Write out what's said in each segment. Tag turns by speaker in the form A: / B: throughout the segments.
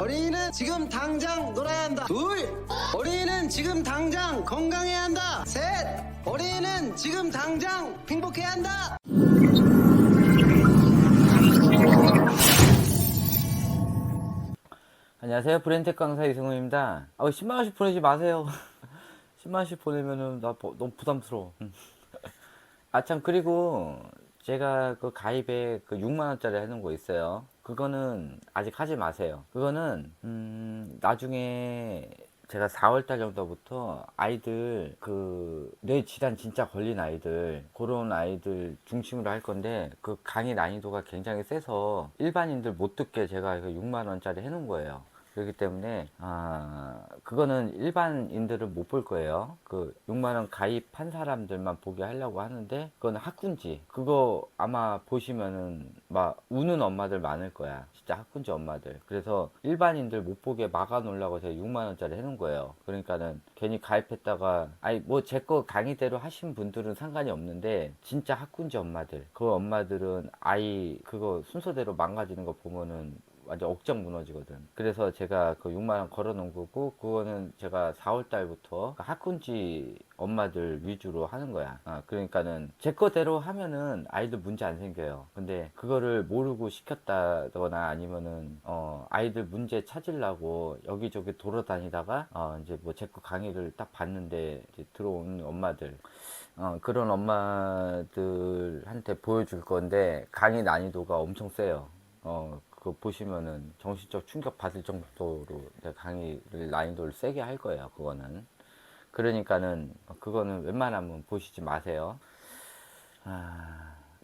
A: 어린이는 지금 당장 놀아야 한다. 둘, 어린이는 지금 당장 건강해야 한다. 셋, 어린이는 지금 당장 행복해야 한다.
B: 안녕하세요. 브랜텍 강사 이승훈입니다. 10만원씩 보내지 마세요. 10만원씩 보내면은 나 너무 부담스러워. 참, 그리고 제가 그 가입에 그 6만원짜리 해놓은 거 있어요. 그거는 아직 하지 마세요. 그거는 나중에 제가 4월달 정도부터 아이들 그 뇌질환 진짜 걸린 아이들, 그런 아이들 중심으로 할 건데, 그 강의 난이도가 굉장히 세서 일반인들 못 듣게 제가 6만원짜리 해놓은 거예요. 그렇기 때문에 그거는 일반인들은 못 볼 거예요. 그 6만원 가입한 사람들만 보게 하려고 하는데, 그거는 학군지, 그거 아마 보시면은 막 우는 엄마들 많을 거야. 진짜 학군지 엄마들. 그래서 일반인들 못 보게 막아 놓으려고 제가 6만원짜리 해놓은 거예요. 그러니까는 괜히 가입했다가 뭐 제 거 강의대로 하신 분들은 상관이 없는데, 진짜 학군지 엄마들, 그 엄마들은 아이 그거 순서대로 망가지는 거 보면은 완전 억장 무너지거든. 그래서 제가 그 6만원 걸어 놓은 거고, 그거는 제가 4월 달부터 학군지 엄마들 위주로 하는 거야. 그러니까는 제 거대로 하면은 아이들 문제 안 생겨요. 근데 그거를 모르고 시켰다거나 아니면은 아이들 문제 찾으려고 여기저기 돌아다니다가 이제 뭐 제 거 강의를 딱 봤는데 이제 들어오는 엄마들, 그런 엄마들한테 보여줄 건데, 강의 난이도가 엄청 세요. 그거 보시면은 정신적 충격 받을 정도로 강의를 난이도를 세게 할 거예요. 그거는. 그러니까는 그거는 웬만하면 보시지 마세요.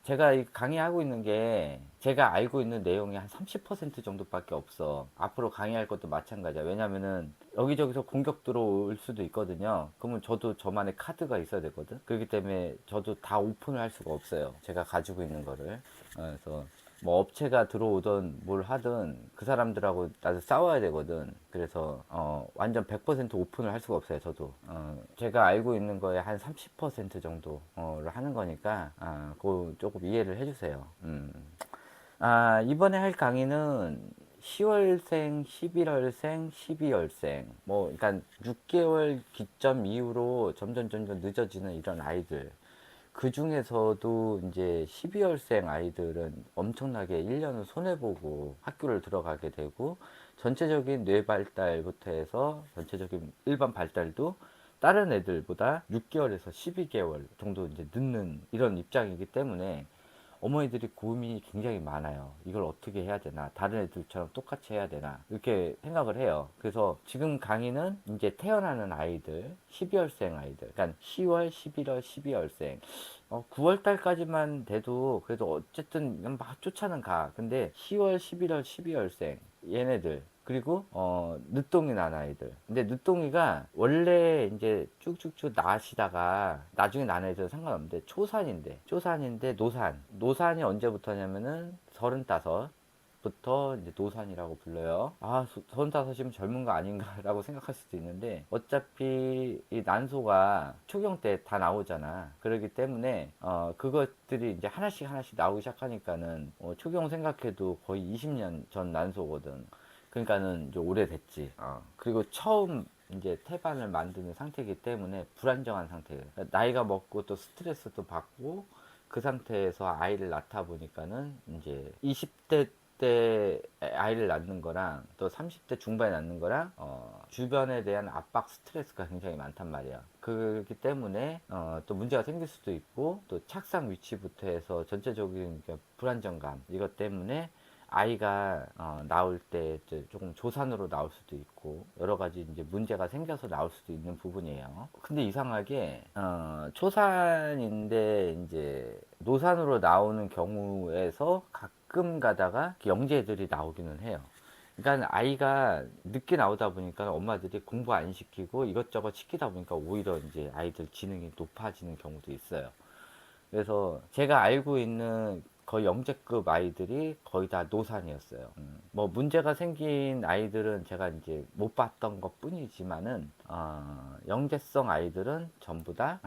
B: 제가 이 강의하고 있는 게 제가 알고 있는 내용이 한 30% 정도밖에 없어. 앞으로 강의할 것도 마찬가지야. 왜냐면은 여기저기서 공격 들어올 수도 있거든요. 그러면 저도 저만의 카드가 있어야 되거든. 그렇기 때문에 저도 다 오픈을 할 수가 없어요. 제가 가지고 있는 거를. 그래서 뭐 업체가 들어오든 뭘 하든 그 사람들하고 나도 싸워야 되거든. 그래서 완전 100% 오픈을 할 수가 없어요. 저도 제가 알고 있는 거에 한 30% 정도를 하는 거니까 그거 조금 이해를 해주세요. 이번에 할 강의는 10월생, 11월생, 12월생, 뭐 그러니까 6개월 기점 이후로 점점 늦어지는 이런 아이들, 그 중에서도 이제 12월생 아이들은 엄청나게 1년을 손해보고 학교를 들어가게 되고, 전체적인 뇌 발달부터 해서 전체적인 일반 발달도 다른 애들보다 6개월에서 12개월 정도 이제 늦는 이런 입장이기 때문에 어머니들이 고민이 굉장히 많아요. 이걸 어떻게 해야 되나, 다른 애들처럼 똑같이 해야 되나, 이렇게 생각을 해요. 그래서 지금 강의는 이제 태어나는 아이들, 12월생 아이들, 그러니까 10월, 11월, 12월생, 9월 달까지만 돼도 그래도 어쨌든 막 쫓아는 가. 근데 10월, 11월, 12월생 얘네들, 그리고 늦동이 난 아이들. 근데 늦동이가 원래 이제 쭉쭉쭉 나시다가 나중에 난 애들은 상관없는데, 초산인데 노산이 언제부터냐면은 35부터 이제 노산이라고 불러요. 35이면 젊은 거 아닌가 라고 생각할 수도 있는데, 어차피 이 난소가 초경 때 다 나오잖아. 그렇기 때문에 그것들이 이제 하나씩 나오기 시작하니까는 초경 생각해도 거의 20년 전 난소거든. 그러니까는 이제 오래됐지. 그리고 처음 이제 태반을 만드는 상태이기 때문에 불안정한 상태예요. 나이가 먹고 또 스트레스도 받고 그 상태에서 아이를 낳다 보니까는 이제 20대 때 아이를 낳는 거랑 또 30대 중반에 낳는 거랑 주변에 대한 압박, 스트레스가 굉장히 많단 말이야. 그렇기 때문에 또 문제가 생길 수도 있고, 또 착상 위치부터 해서 전체적인 불안정감, 이것 때문에 아이가 나올 때 조금 조산으로 나올 수도 있고, 여러 가지 이제 문제가 생겨서 나올 수도 있는 부분이에요. 근데 이상하게 초산인데 이제 노산으로 나오는 경우에서 가끔 가다가 영재들이 나오기는 해요. 그러니까 아이가 늦게 나오다 보니까 엄마들이 공부 안 시키고 이것저것 시키다 보니까 오히려 이제 아이들 지능이 높아지는 경우도 있어요. 그래서 제가 알고 있는 거의 영재급 아이들이 거의 다 노산이었어요. 뭐 문제가 생긴 아이들은 제가 이제 못 봤던 것 뿐이지만은 영재성 아이들은 전부 다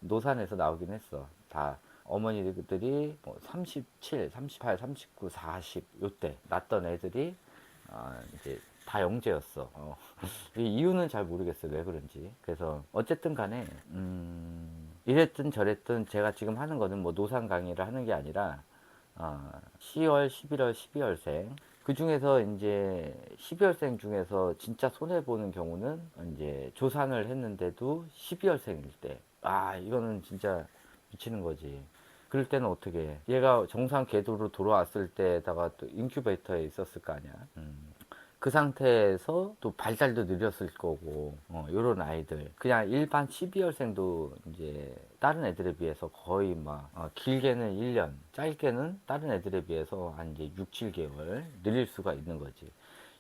B: 노산에서 나오긴 했어. 다 어머니들이 뭐 37, 38, 39, 40 요때 낳던 애들이 이제 다 영재였어. 이 이유는 잘 모르겠어요. 왜 그런지. 그래서 어쨌든 간에 이랬든 저랬든 제가 지금 하는 거는 뭐 노상 강의를 하는 게 아니라 10월, 11월, 12월생 그 중에서 이제 12월생 중에서 진짜 손해 보는 경우는 이제 조산을 했는데도 12월생일 때, 이거는 진짜 미치는 거지. 그럴 때는 어떻게 해? 얘가 정상 궤도로 돌아왔을 때다가 또 인큐베이터에 있었을 거 아니야. 그 상태에서 또 발달도 느렸을 거고, 요런 아이들. 그냥 일반 12월생도 이제 다른 애들에 비해서 거의 막, 길게는 1년, 짧게는 다른 애들에 비해서 한 이제 6, 7개월 느릴 수가 있는 거지.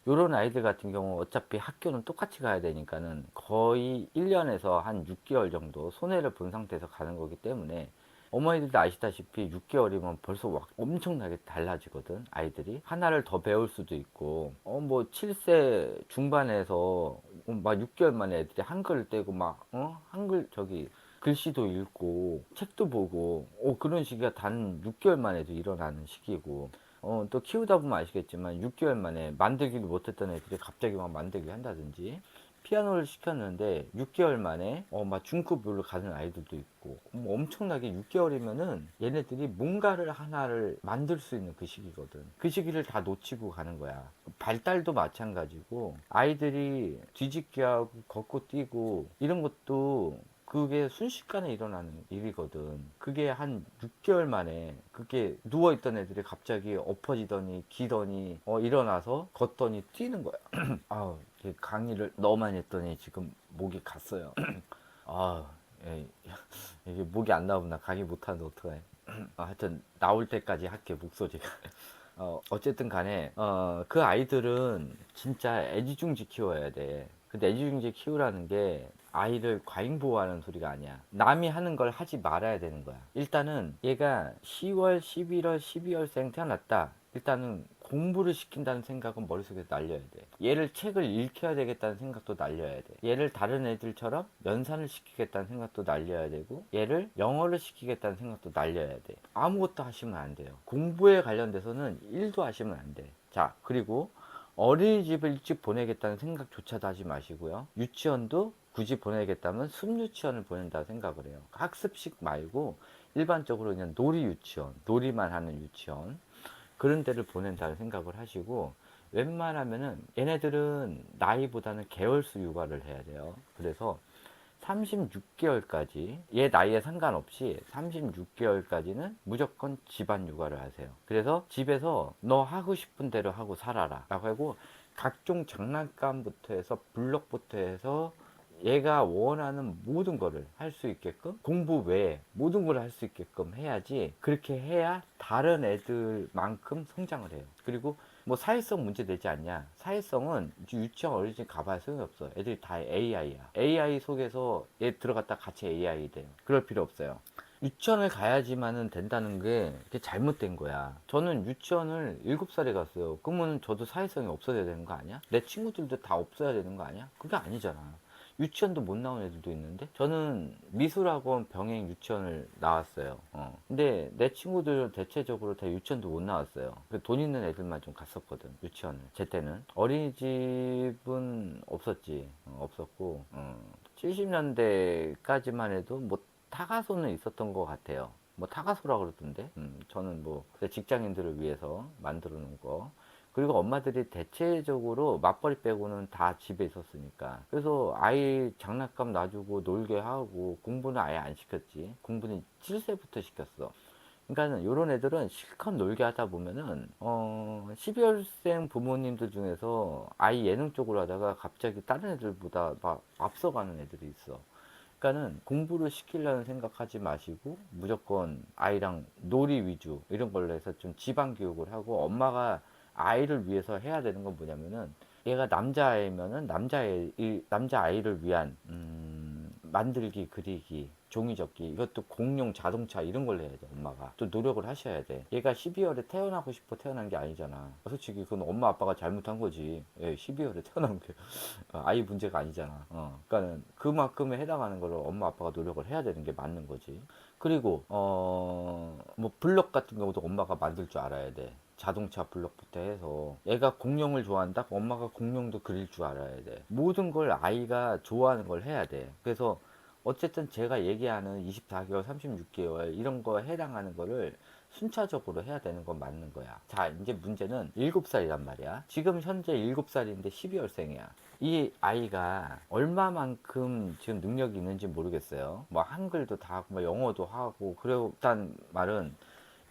B: 요런 아이들 같은 경우 어차피 학교는 똑같이 가야 되니까는 거의 1년에서 한 6개월 정도 손해를 본 상태에서 가는 거기 때문에 어머니들도 아시다시피 6개월이면 벌써 엄청나게 달라지거든. 아이들이 하나를 더 배울 수도 있고 뭐 7세 중반에서 막 6개월 만에 애들이 한글을 떼고 막 한글 저기 글씨도 읽고 책도 보고 그런 시기가 단 6개월 만에도 일어나는 시기고 또 키우다 보면 아시겠지만 6개월 만에 만들기도 못했던 애들이 갑자기 막 만들기 한다든지 피아노를 시켰는데 6개월 만에 막 중급으로 가는 아이들도 있고 엄청나게 6개월이면은 얘네들이 뭔가를 하나를 만들 수 있는 그 시기거든. 그 시기를 다 놓치고 가는 거야. 발달도 마찬가지고 아이들이 뒤집기하고 걷고 뛰고 이런 것도 그게 순식간에 일어나는 일이거든. 그게 한 6개월 만에 그게 누워있던 애들이 갑자기 엎어지더니 기더니 일어나서 걷더니 뛰는 거야. 강의를 너무 많이 했더니 지금 목이 갔어요. 예, 이게 목이 안 나오면 나 강의 못하는데 어떡해. 하여튼 나올 때까지 할게 목소리가. 어쨌든 간에 그 아이들은 진짜 애지중지 키워야 돼. 근데 애지중지 키우라는 게 아이를 과잉보호하는 소리가 아니야. 남이 하는 걸 하지 말아야 되는 거야. 일단은 얘가 10월, 11월, 12월생 태어났다. 일단은 공부를 시킨다는 생각은 머릿속에서 날려야 돼. 얘를 책을 읽혀야 되겠다는 생각도 날려야 돼. 얘를 다른 애들처럼 연산을 시키겠다는 생각도 날려야 되고, 얘를 영어를 시키겠다는 생각도 날려야 돼. 아무것도 하시면 안 돼요. 공부에 관련돼서는 1도 하시면 안 돼. 자, 그리고 어린이집을 일찍 보내겠다는 생각조차도 하지 마시고요. 유치원도 굳이 보내겠다면 숲유치원을 보낸다 생각을 해요. 학습식 말고 일반적으로 그냥 놀이 유치원, 놀이만 하는 유치원 그런 데를 보낸다는 생각을 하시고 웬만하면은 얘네들은 나이보다는 개월수 육아를 해야 돼요. 그래서 36개월까지 얘 나이에 상관없이 36개월까지는 무조건 집안 육아를 하세요. 그래서 집에서 너 하고 싶은 대로 하고 살아라 라고 하고 각종 장난감부터 해서 블럭부터 해서 얘가 원하는 모든 거를 할 수 있게끔 공부 외에 모든 걸 할 수 있게끔 해야지. 그렇게 해야 다른 애들만큼 성장을 해요. 그리고 뭐 사회성 문제 되지 않냐? 사회성은 유치원 어린이집 가봐야 소용이 없어. 애들이 다 AI야. AI 속에서 얘 들어갔다 같이 AI 돼요. 그럴 필요 없어요. 유치원을 가야지만은 된다는 게 잘못된 거야. 저는 유치원을 7살에 갔어요. 그러면 저도 사회성이 없어져야 되는 거 아니야? 내 친구들도 다 없어야 되는 거 아니야? 그게 아니잖아. 유치원도 못 나온 애들도 있는데 저는 미술학원 병행 유치원을 나왔어요. 근데 내 친구들은 대체적으로 다 유치원도 못 나왔어요. 돈 있는 애들만 좀 갔었거든, 유치원을. 제 때는 어린이집은 없었지. 없었고 70년대까지만 해도 뭐 타가소는 있었던 것 같아요. 뭐 타가소라 그러던데 저는 뭐 직장인들을 위해서 만들어 놓은 거. 그리고 엄마들이 대체적으로 맞벌이 빼고는 다 집에 있었으니까. 그래서 아이 장난감 놔주고 놀게 하고 공부는 아예 안 시켰지. 공부는 7세부터 시켰어. 그러니까 요런 애들은 실컷 놀게 하다 보면은 12월생 부모님들 중에서 아이 예능 쪽으로 하다가 갑자기 다른 애들보다 막 앞서가는 애들이 있어. 그러니까는 공부를 시키려는 생각하지 마시고 무조건 아이랑 놀이 위주 이런 걸로 해서 좀 집안 교육을 하고 엄마가 아이를 위해서 해야 되는 건 뭐냐면은 얘가 남자아이면은 남자아이를 위한 만들기, 그리기, 종이접기 이것도 공룡 자동차 이런 걸 해야 돼. 엄마가 또 노력을 하셔야 돼. 얘가 12월에 태어나고 싶어 태어난 게 아니잖아. 솔직히 그건 엄마 아빠가 잘못한 거지. 12월에 태어난 게 아이 문제가 아니잖아. 그러니까는 그만큼에 해당하는 거를 엄마 아빠가 노력을 해야 되는 게 맞는 거지. 그리고 뭐 블럭 같은 경우도 엄마가 만들 줄 알아야 돼. 자동차 블록부터 해서 얘가 공룡을 좋아한다? 엄마가 공룡도 그릴 줄 알아야 돼. 모든 걸 아이가 좋아하는 걸 해야 돼. 그래서 어쨌든 제가 얘기하는 24개월, 36개월 이런 거 해당하는 거를 순차적으로 해야 되는 건 맞는 거야. 자, 이제 문제는 7살이란 말이야. 지금 현재 7살인데 12월생이야. 이 아이가 얼마만큼 지금 능력이 있는지 모르겠어요. 뭐 한글도 다 하고 뭐 영어도 하고 그랬단 말은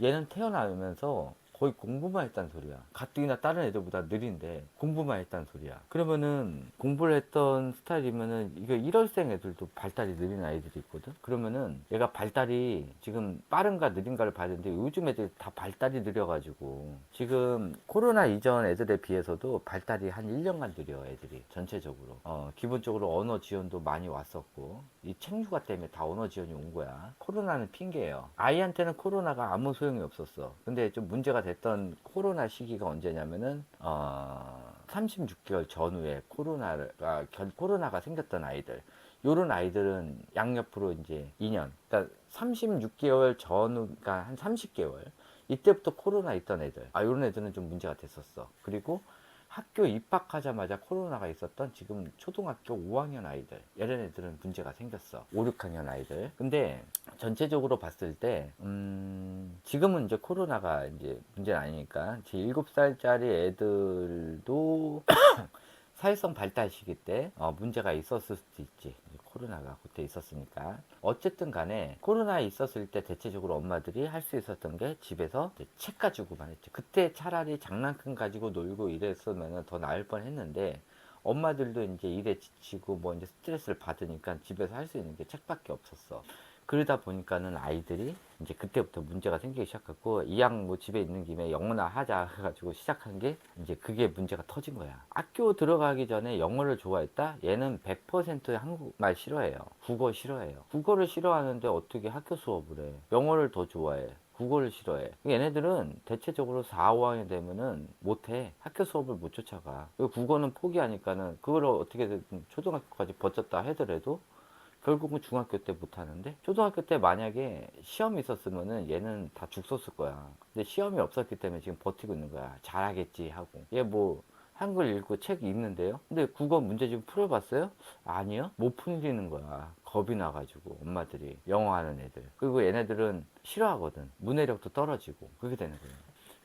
B: 얘는 태어나면서 거의 공부만 했단 소리야. 가뜩이나 다른 애들보다 느린데 공부만 했단 소리야. 그러면은 공부를 했던 스타일이면은 이거 1월생 애들도 발달이 느린 아이들이 있거든. 그러면은 얘가 발달이 지금 빠른가 느린가를 봐야 되는데 요즘 애들 다 발달이 느려가지고 지금 코로나 이전 애들에 비해서도 발달이 한 1년간 느려 애들이 전체적으로. 기본적으로 언어 지원도 많이 왔었고 이 책류가 때문에 다 언어 지원이 온 거야. 코로나는 핑계예요. 아이한테는 코로나가 아무 소용이 없었어. 근데 좀 문제가 됐던 코로나 시기가 언제냐면은 36개월 전후에 코로나가 생겼던 아이들. 요런 아이들은 양옆으로 이제 2년. 그러니까 36개월 전후, 그러니까 한 30개월. 이때부터 코로나 있던 애들. 요런 애들은 좀 문제가 됐었어. 그리고 학교 입학하자마자 코로나가 있었던 지금 초등학교 5학년 아이들, 이런 애들은 문제가 생겼어. 5, 6학년 아이들. 근데 전체적으로 봤을 때 지금은 이제 코로나가 이제 문제는 아니니까 제 7살짜리 애들도 사회성 발달 시기 때 문제가 있었을 수도 있지. 코로나가 그때 있었으니까. 어쨌든 간에 코로나에 있었을 때 대체적으로 엄마들이 할 수 있었던 게 집에서 책 가지고만 했지. 그때 차라리 장난감 가지고 놀고 이랬으면 더 나을 뻔 했는데 엄마들도 이제 일에 지치고 뭐 이제 스트레스를 받으니까 집에서 할 수 있는 게 책밖에 없었어. 그러다 보니까는 아이들이 이제 그때부터 문제가 생기기 시작했고 이왕 뭐 집에 있는 김에 영어나 하자 해가지고 시작한 게 이제 그게 문제가 터진 거야. 학교 들어가기 전에 영어를 좋아했다? 얘는 100% 한국말 싫어해요. 국어 싫어해요. 국어를 싫어하는데 어떻게 학교 수업을 해? 영어를 더 좋아해. 국어를 싫어해. 얘네들은 대체적으로 4, 5학년 되면은 못해. 학교 수업을 못 쫓아가. 그리고 국어는 포기하니까는 그걸 어떻게든 초등학교까지 버텼다 하더라도 결국은 중학교 때 못하는데 초등학교 때 만약에 시험이 있었으면은 얘는 다 죽 썼을 거야. 근데 시험이 없었기 때문에 지금 버티고 있는 거야. 잘하겠지 하고. 얘 뭐 한글 읽고 책 읽는데요. 근데 국어 문제 좀 풀어봤어요? 아니요. 못 풀리는 거야. 겁이 나가지고 엄마들이 영어 하는 애들. 그리고 얘네들은 싫어하거든. 문해력도 떨어지고 그렇게 되는 거예요.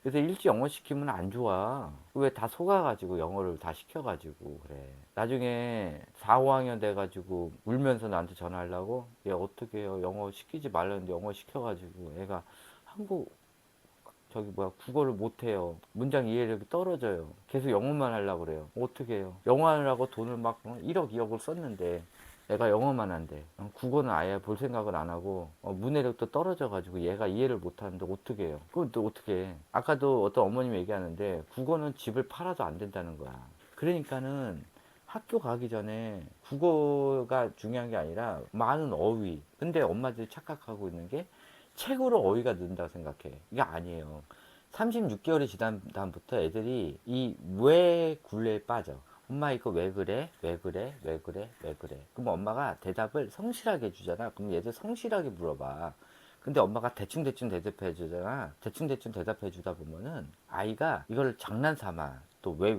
B: 그래서 일찍 영어 시키면 안 좋아. 왜 다 속아가지고 영어를 다 시켜가지고 그래. 나중에 4, 5학년 돼가지고 울면서 나한테 전화하려고 얘 어떻게 해요? 영어 시키지 말라는데 영어 시켜가지고 애가 한국 국어를 못해요. 문장 이해력이 떨어져요. 계속 영어만 하려고 그래요. 어떻게 해요? 영어 하느라고 돈을 막 1억, 2억을 썼는데 애가 영어만 한대. 국어는 아예 볼 생각을 안 하고 문해력도 떨어져가지고 얘가 이해를 못하는데 어떻게 해요? 그건 또 어떻게 해? 아까도 어떤 어머님이 얘기하는데 국어는 집을 팔아도 안 된다는 거야. 그러니까는 학교 가기 전에 국어가 중요한 게 아니라 많은 어휘. 근데 엄마들이 착각하고 있는 게 책으로 어휘가 는다고 생각해. 이게 아니에요. 36개월이 지난 다음부터 애들이 이 왜 굴레에 빠져. 엄마 이거 왜 그래? 왜 그래? 왜 그래? 왜 그래? 그럼 엄마가 대답을 성실하게 해주잖아. 그럼 얘들 성실하게 물어봐. 근데 엄마가 대충대충 대답해 주잖아. 대충대충 대답해 주다 보면은 아이가 이걸 장난삼아 또 왜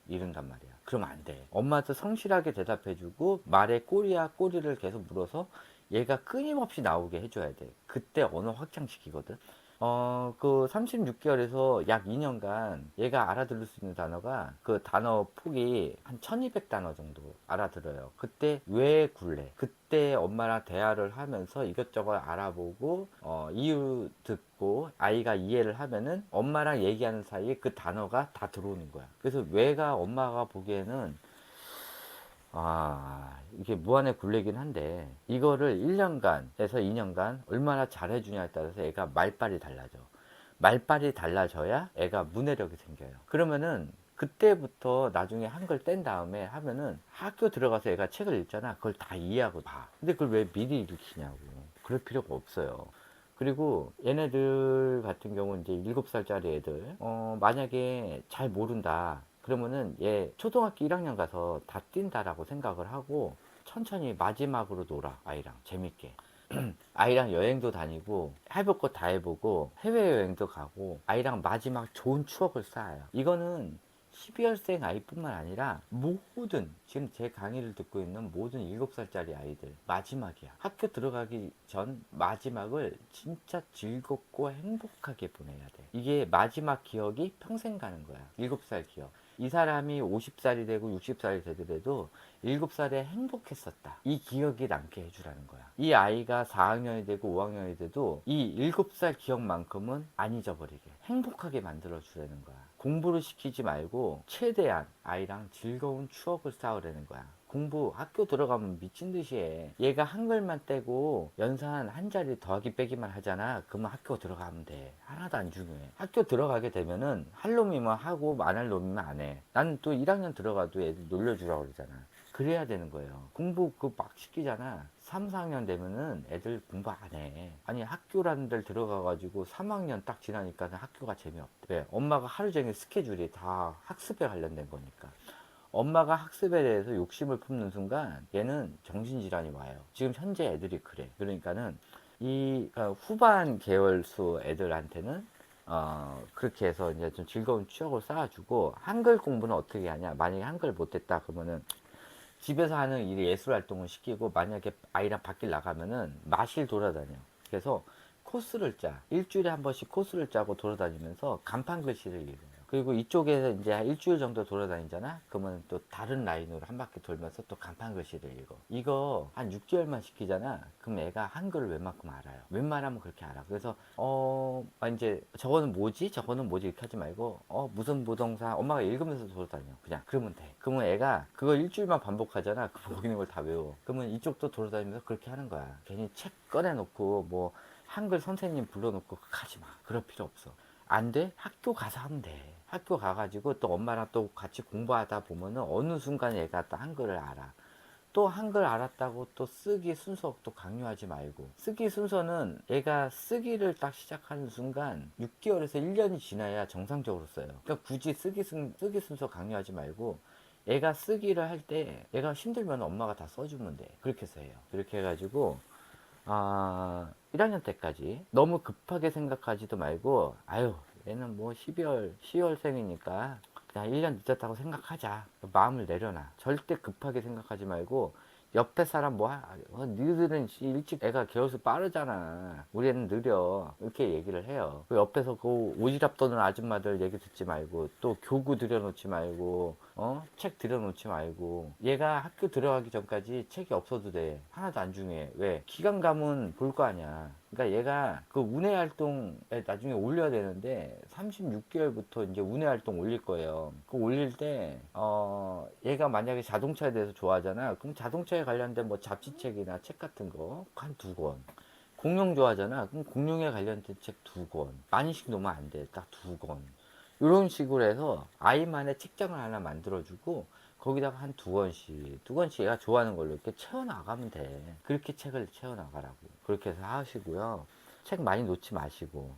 B: 이런단 말이야. 그러면 안 돼. 엄마도 성실하게 대답해 주고 말에 꼬리야 꼬리를 계속 물어서 얘가 끊임없이 나오게 해줘야 돼. 그때 언어 확장시키거든. 그 36개월에서 약 2년간 얘가 알아들을 수 있는 단어가 그 단어 폭이 한 1200단어 정도 알아들어요. 그때 왜 굴래? 그때 엄마랑 대화를 하면서 이것저것 알아보고 이유 듣고 아이가 이해를 하면은 엄마랑 얘기하는 사이에 그 단어가 다 들어오는 거야. 그래서 왜가 엄마가 보기에는 이게 무한의 굴레긴 한데 이거를 1년간에서 2년간 얼마나 잘해주냐에 따라서 애가 말빨이 달라져. 말빨이 달라져야 애가 문해력이 생겨요. 그러면은 그때부터 나중에 한글 뗀 다음에 하면은 학교 들어가서 애가 책을 읽잖아. 그걸 다 이해하고 봐. 근데 그걸 왜 미리 읽히냐고. 그럴 필요가 없어요. 그리고 얘네들 같은 경우는 이제 7살짜리 애들 만약에 잘 모른다 그러면은 얘 초등학교 1학년 가서 다 뛴다라고 생각을 하고 천천히 마지막으로 놀아 아이랑 재밌게 아이랑 여행도 다니고 해볼 거 다 해보고 해외여행도 가고 아이랑 마지막 좋은 추억을 쌓아요. 이거는 12월생 아이뿐만 아니라 모든 지금 제 강의를 듣고 있는 모든 7살짜리 아이들 마지막이야. 학교 들어가기 전 마지막을 진짜 즐겁고 행복하게 보내야 돼. 이게 마지막 기억이 평생 가는 거야. 7살 기억. 이 사람이 50살이 되고 60살이 되더라도 7살에 행복했었다. 이 기억이 남게 해주라는 거야. 이 아이가 4학년이 되고 5학년이 돼도 이 7살 기억만큼은 안 잊어버리게 행복하게 만들어 주라는 거야. 공부를 시키지 말고 최대한 아이랑 즐거운 추억을 쌓으라는 거야. 공부 학교 들어가면 미친 듯이 해. 얘가 한글만 떼고 연산 한 자리 더하기 빼기만 하잖아. 그러면 학교 들어가면 돼. 하나도 안 중요해. 학교 들어가게 되면은 할 놈이면 하고 안 할 놈이면 안 해. 나는 또 1학년 들어가도 애들 놀려주라고 그러잖아. 그래야 되는 거예요. 공부 그 막 시키잖아. 3, 4학년 되면은 애들 공부 안 해. 아니 학교라는 데를 들어가가지고 3학년 딱 지나니까 학교가 재미없대. 왜? 엄마가 하루 종일 스케줄이 다 학습에 관련된 거니까. 엄마가 학습에 대해서 욕심을 품는 순간 얘는 정신질환이 와요. 지금 현재 애들이 그래. 그러니까는 이 후반 계열수 애들한테는 그렇게 해서 이제 좀 즐거운 추억을 쌓아주고 한글 공부는 어떻게 하냐. 만약에 한글 못했다 그러면은 집에서 하는 일 예술 활동을 시키고 만약에 아이랑 밖에 나가면은 마실 돌아다녀. 그래서 코스를 짜. 일주일에 한 번씩 코스를 짜고 돌아다니면서 간판 글씨를 읽어요. 그리고 이쪽에서 이제 한 일주일 정도 돌아다니잖아? 그러면 또 다른 라인으로 한 바퀴 돌면서 또 간판 글씨를 읽어. 이거 한 6개월만 시키잖아? 그럼 애가 한글을 웬만큼 알아요. 웬만하면 그렇게 알아. 그래서, 이제 저거는 뭐지? 저거는 뭐지? 이렇게 하지 말고, 무슨 부동산, 엄마가 읽으면서 돌아다녀. 그냥. 그러면 돼. 그러면 애가 그걸 일주일만 반복하잖아? 그 보이는 걸 다 외워. 그러면 이쪽도 돌아다니면서 그렇게 하는 거야. 괜히 책 꺼내놓고, 뭐, 한글 선생님 불러놓고 하지 마. 그럴 필요 없어. 안 돼? 학교 가서 하면 돼. 학교 가가지고 또 엄마랑 또 같이 공부하다 보면은 어느 순간 얘가 또 한글을 알아. 또 한글 알았다고 또 쓰기 순서 또 강요하지 말고. 쓰기 순서는 얘가 쓰기를 딱 시작하는 순간 6개월에서 1년이 지나야 정상적으로 써요. 그러니까 굳이 쓰기 순서 강요하지 말고 얘가 쓰기를 할 때 얘가 힘들면 엄마가 다 써주면 돼. 그렇게 해서 해요. 그렇게 해가지고 1학년 때까지 너무 급하게 생각하지도 말고 아유 얘는 뭐 10월생이니까 그냥 1년 늦었다고 생각하자. 마음을 내려놔. 절대 급하게 생각하지 말고 옆에 사람 너희들은 일찍 애가 개월수 빠르잖아. 우리 애는 느려. 이렇게 얘기를 해요. 그 옆에서 그 오지랖 떠는 아줌마들 얘기 듣지 말고 또 교구 들여놓지 말고 책 들여놓지 말고 얘가 학교 들어가기 전까지 책이 없어도 돼. 하나도 안 중요해. 왜? 기간 가면 볼 거 아니야. 그러니까 얘가 그 운해 활동에 나중에 올려야 되는데 36개월부터 이제 운해 활동 올릴 거예요. 그 올릴 때 얘가 만약에 자동차에 대해서 좋아하잖아. 그럼 자동차에 관련된 뭐 잡지책이나 책 같은 거 한 2권. 공룡 좋아하잖아. 그럼 공룡에 관련된 책 2권. 많이씩 놓으면 안 돼. 딱 2권. 이런 식으로 해서 아이만의 책장을 하나 만들어주고 거기다가 한 2권씩 얘가 좋아하는 걸로 이렇게 채워나가면 돼. 그렇게 책을 채워나가라고. 그렇게 해서 하시고요. 책 많이 놓지 마시고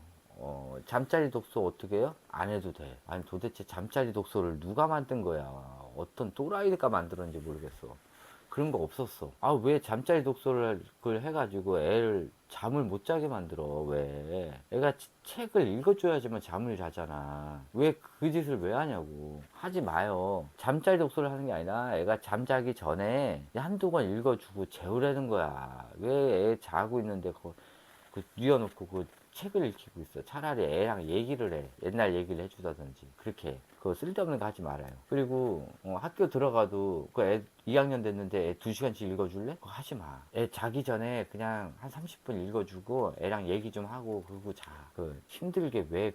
B: 잠자리 독서 어떻게 해요? 안 해도 돼. 아니 도대체 잠자리 독서를 누가 만든 거야? 어떤 또라이가 만들었는지 모르겠어. 그런 거 없었어. 왜 잠자리 독서를 그걸 해가지고 애를 잠을 못 자게 만들어? 왜? 애가 책을 읽어줘야지만 잠을 자잖아. 왜 그 짓을 왜 하냐고. 하지 마요. 잠자리 독서를 하는 게 아니라 애가 잠자기 전에 한두 권 읽어주고 재우라는 거야. 왜 애 자고 있는데 뉘어놓고 그 책을 읽히고 있어. 차라리 애랑 얘기를 해. 옛날 얘기를 해주다든지. 그렇게. 그거 쓸데없는 거 하지 말아요. 그리고 학교 들어가도 그 애 2학년 됐는데 애 2시간씩 읽어줄래? 그거 하지 마. 애 자기 전에 그냥 한 30분 읽어주고 애랑 얘기 좀 하고 그러고 자. 힘들게 왜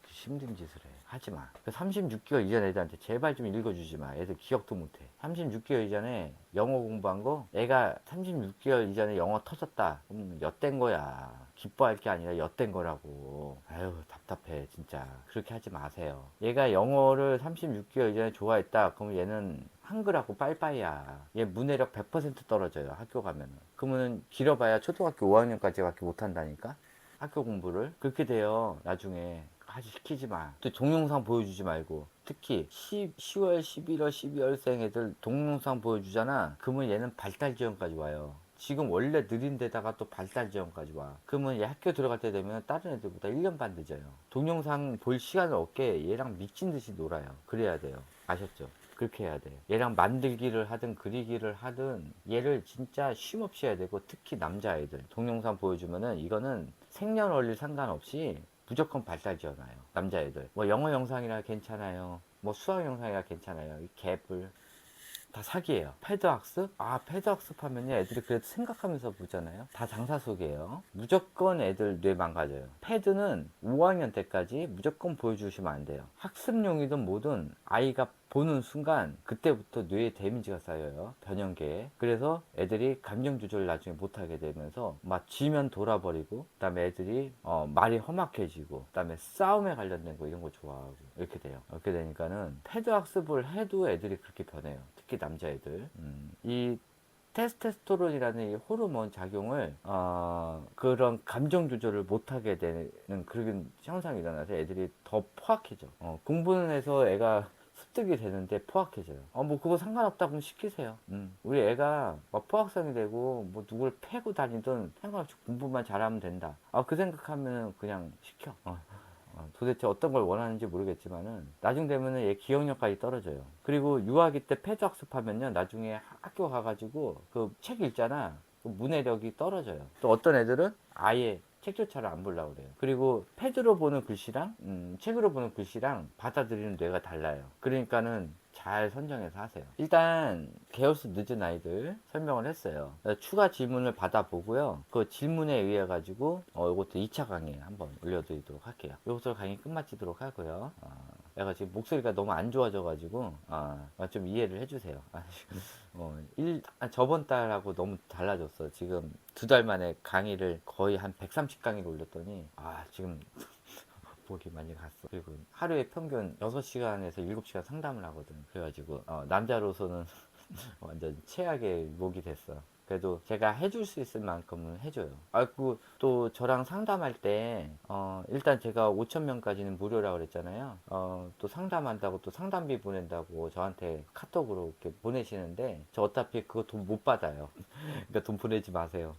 B: 힘든 짓을 해. 하지 마. 36개월 이전 애들한테 제발 좀 읽어주지 마. 애들 기억도 못해. 36개월 이전에 영어 공부한 거 애가 36개월 이전에 영어 터졌다. 엿된 거야. 기뻐할 게 아니라 엿된 거라고. 아유 답답해 진짜. 그렇게 하지 마세요. 얘가 영어를 36개월 이전에 좋아했다. 그럼 얘는 한글하고 빠이빠이야. 얘 문해력 100% 떨어져요. 학교 가면은. 그러면 길어봐야 초등학교 5학년까지밖에 못한다니까. 학교 공부를. 그렇게 돼요. 나중에. 하지 시키지 마. 또 동영상 보여주지 말고. 특히 10월, 11월, 12월생 애들 동영상 보여주잖아. 그러면 얘는 발달 지연까지 와요. 지금 원래 느린 데다가 또 발달 지원까지 와. 그러면 얘 학교 들어갈 때 되면 다른 애들보다 1년 반 늦어요. 동영상 볼 시간을 얻게 얘랑 미친 듯이 놀아요. 그래야 돼요. 아셨죠? 그렇게 해야 돼요. 얘랑 만들기를 하든 그리기를 하든 얘를 진짜 쉼없이 해야 되고, 특히 남자아이들 동영상 보여주면은 이거는 생년월일 상관없이 무조건 발달 지어놔요. 남자애들 뭐 영어 영상이라 괜찮아요, 뭐 수학 영상이라 괜찮아요. 이 갭을 다 사기예요. 패드 학습? 아, 패드 학습하면요 애들이 그래도 생각하면서 보잖아요. 다 장사 속이에요. 무조건 애들 뇌 망가져요. 패드는 5학년 때까지 무조건 보여주시면 안 돼요. 학습용이든 뭐든 아이가 보는 순간 그때부터 뇌에 데미지가 쌓여요. 변형계에. 그래서 애들이 감정 조절을 나중에 못하게 되면서 막 지면 돌아버리고, 그 다음에 애들이 말이 험악해지고, 그 다음에 싸움에 관련된 거 이런 거 좋아하고 이렇게 돼요. 이렇게 되니까는 패드 학습을 해도 애들이 그렇게 변해요. 특히 남자애들. 이 테스토스테론이라는 이 호르몬 작용을 그런 감정 조절을 못하게 되는 그런 현상이 일어나서 애들이 더 포악해져. 공부는 해서 애가 습득이 되는데 포악해져요. 뭐 그거 상관없다고 시키세요. 우리 애가 막 포악성이 되고 뭐 누굴 패고 다니든 상관없이 공부만 잘하면 된다. 그 생각하면 그냥 시켜. 도대체 어떤 걸 원하는지 모르겠지만은 나중 되면은 얘 기억력까지 떨어져요. 그리고 유아기 때 패드 학습하면요 나중에 학교 가가지고 그 책 읽잖아, 그 문해력이 떨어져요. 또 어떤 애들은 아예 책조차를 안 보려고 그래요. 그리고 패드로 보는 글씨랑 책으로 보는 글씨랑 받아들이는 뇌가 달라요. 그러니까는 잘 선정해서 하세요. 일단 개월수 늦은 아이들 설명을 했어요. 추가 질문을 받아보고요. 그 질문에 의해 가지고 이것도 2차 강의에 한번 올려드리도록 할게요. 이것으로 강의 끝마치도록 하고요. 내가 지금 목소리가 너무 안 좋아져 가지고 좀 이해를 해주세요. 저번 달하고 너무 달라졌어. 지금 2달 만에 강의를 거의 한 130강의를 올렸더니 지금 목이 많이 갔어. 그리고 하루에 평균 6시간에서 7시간 상담을 하거든. 그래가지고 남자로서는 완전 최악의 목이 됐어. 그래도 제가 해줄 수 있을 만큼은 해줘요. 또 저랑 상담할 때 일단 제가 5,000명까지는 무료라고 그랬잖아요. 또 상담한다고 또 상담비 보낸다고 저한테 카톡으로 이렇게 보내시는데 저 어차피 그거 돈 못 받아요. 그러니까 돈 보내지 마세요.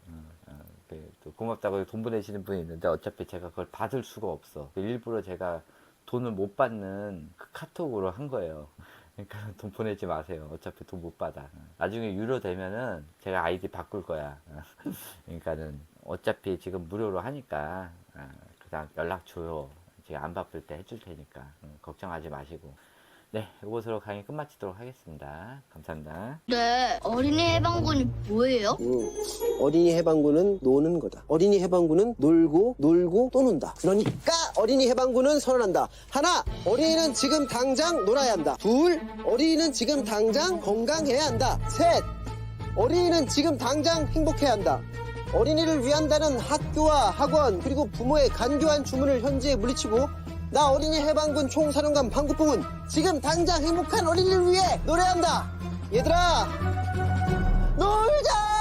B: 또 고맙다고 돈 보내시는 분이 있는데 어차피 제가 그걸 받을 수가 없어. 일부러 제가 돈을 못 받는 그 카톡으로 한 거예요. 그러니까 돈 보내지 마세요. 어차피 돈 못 받아. 나중에 유료 되면은 제가 아이디 바꿀 거야. 그러니까는 어차피 지금 무료로 하니까 그다음 연락 줘요. 제가 안 바쁠 때 해줄 테니까 걱정하지 마시고. 네, 이것으로 강의 끝마치도록 하겠습니다. 감사합니다.
C: 네, 어린이 해방군이 뭐예요?
A: 어린이 해방군은 노는 거다. 어린이 해방군은 놀고 또 논다. 그러니까 어린이 해방군은 선언한다. 하나, 어린이는 지금 당장 놀아야 한다. 둘, 어린이는 지금 당장 건강해야 한다. 셋, 어린이는 지금 당장 행복해야 한다. 어린이를 위한다는 학교와 학원 그리고 부모의 간교한 주문을 현지에 물리치고 나 어린이 해방군 총사령관 방구뽕은 지금 당장 행복한 어린이를 위해 노래한다. 얘들아, 놀자!